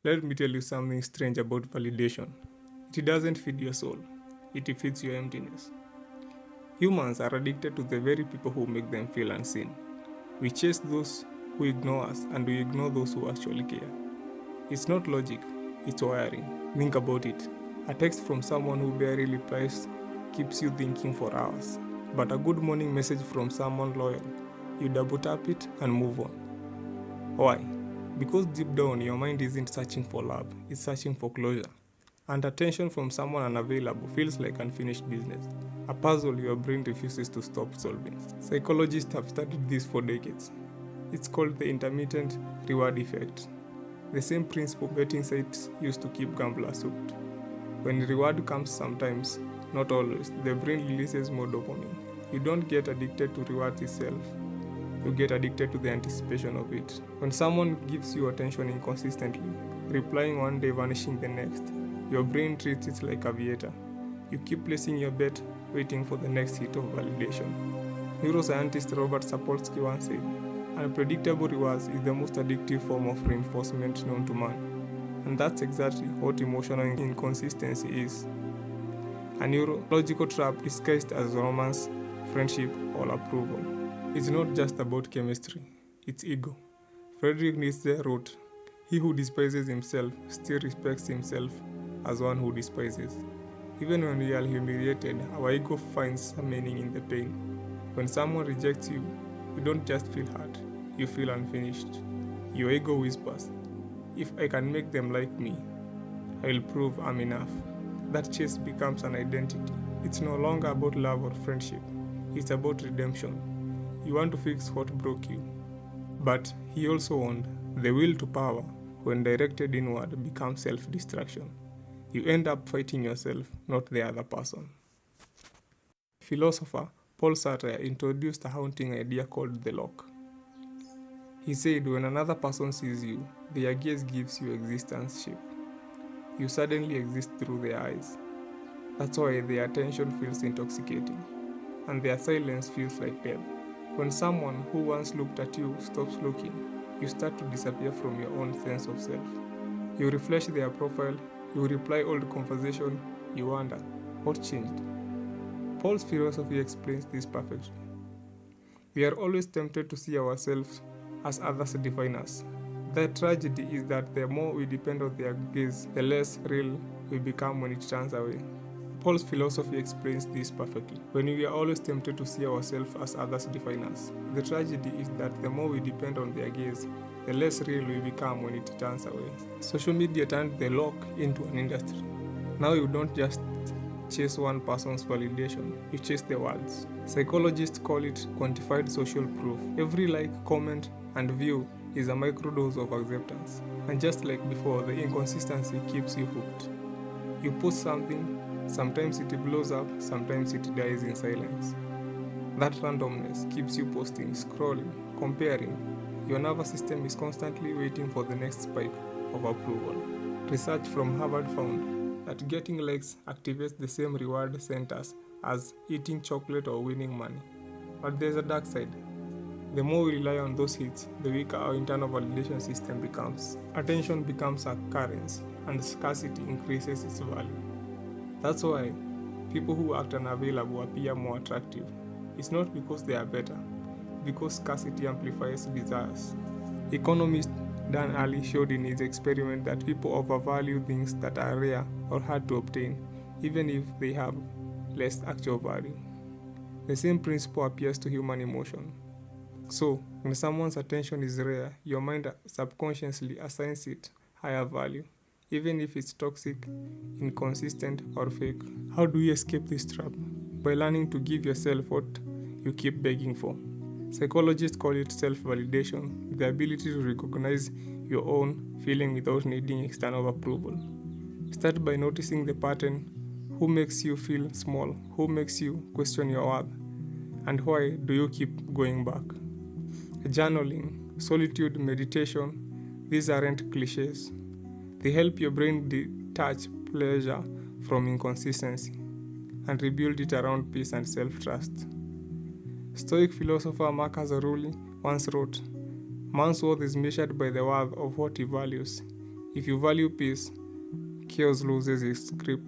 Let me tell you something strange about validation. It doesn't feed your soul, it feeds your emptiness. Humans are addicted to the very people who make them feel unseen. We chase those who ignore us and we ignore those who actually care. It's not logic, it's wiring. Think about it. A text from someone who barely replies keeps you thinking for hours. But a good morning message from someone loyal, you double tap it and move on. Why? Because deep down your mind isn't searching for love, it's searching for closure. And attention from someone unavailable feels like unfinished business, a puzzle your brain refuses to stop solving. Psychologists have studied this for decades. It's called the intermittent reward effect. The same principle betting sites used to keep gamblers hooked. When reward comes sometimes, not always, the brain releases more dopamine. You don't get addicted to reward itself, you get addicted to the anticipation of it. When someone gives you attention inconsistently, replying one day, vanishing the next, your brain treats it like a aviator. You keep placing your bet, waiting for the next hit of validation. Neuroscientist Robert Sapolsky once said, unpredictable rewards is the most addictive form of reinforcement known to man. And that's exactly what emotional inconsistency is. A neurological trap disguised as romance, friendship, or approval. It's not just about chemistry, it's ego. Friedrich Nietzsche wrote, he who despises himself still respects himself as one who despises. Even when we are humiliated, our ego finds a meaning in the pain. When someone rejects you, you don't just feel hurt, you feel unfinished. Your ego whispers, if I can make them like me, I will prove I'm enough. That chase becomes an identity. It's no longer about love or friendship, it's about redemption. You want to fix what broke you. But he also warned, the will to power, when directed inward, becomes self-destruction. You end up fighting yourself, not the other person. Philosopher Paul Sartre introduced a haunting idea called the lock. He said when another person sees you, their gaze gives you existence shape. You suddenly exist through their eyes. That's why their attention feels intoxicating, and their silence feels like death. When someone who once looked at you stops looking, you start to disappear from your own sense of self. You refresh their profile, you reply old conversation, you wonder, what changed? Paul's philosophy explains this perfectly. We are always tempted to see ourselves as others define us. The tragedy is that the more we depend on their gaze, the less real we become when it turns away. Paul's philosophy explains this perfectly. When we are always tempted to see ourselves as others define us, the tragedy is that the more we depend on their gaze, the less real we become when it turns away. Social media turned the lock into an industry. Now you don't just chase one person's validation, you chase the world's. Psychologists call it quantified social proof. Every like, comment, and view is a microdose of acceptance. And just like before, the inconsistency keeps you hooked. You post something, sometimes it blows up, sometimes it dies in silence. That randomness keeps you posting, scrolling, comparing. Your nervous system is constantly waiting for the next spike of approval. Research from Harvard found that getting likes activates the same reward centers as eating chocolate or winning money. But there's a dark side. The more we rely on those hits, the weaker our internal validation system becomes. Attention becomes a currency, and scarcity increases its value. That's why people who act unavailable appear more attractive. It's not because they are better, because scarcity amplifies desires. Economist Dan Ali showed in his experiment that people overvalue things that are rare or hard to obtain, even if they have less actual value. The same principle applies to human emotion. So, when someone's attention is rare, your mind subconsciously assigns it higher value, even if it's toxic, inconsistent, or fake. How do you escape this trap? By learning to give yourself what you keep begging for. Psychologists call it self-validation, the ability to recognize your own feeling without needing external approval. Start by noticing the pattern: who makes you feel small, who makes you question your worth, and why do you keep going back. Journaling, solitude, meditation, these aren't cliches. They help your brain detach pleasure from inconsistency and rebuild it around peace and self-trust. Stoic philosopher Marcus Aurelius once wrote, man's worth is measured by the worth of what he values. If you value peace, chaos loses its grip.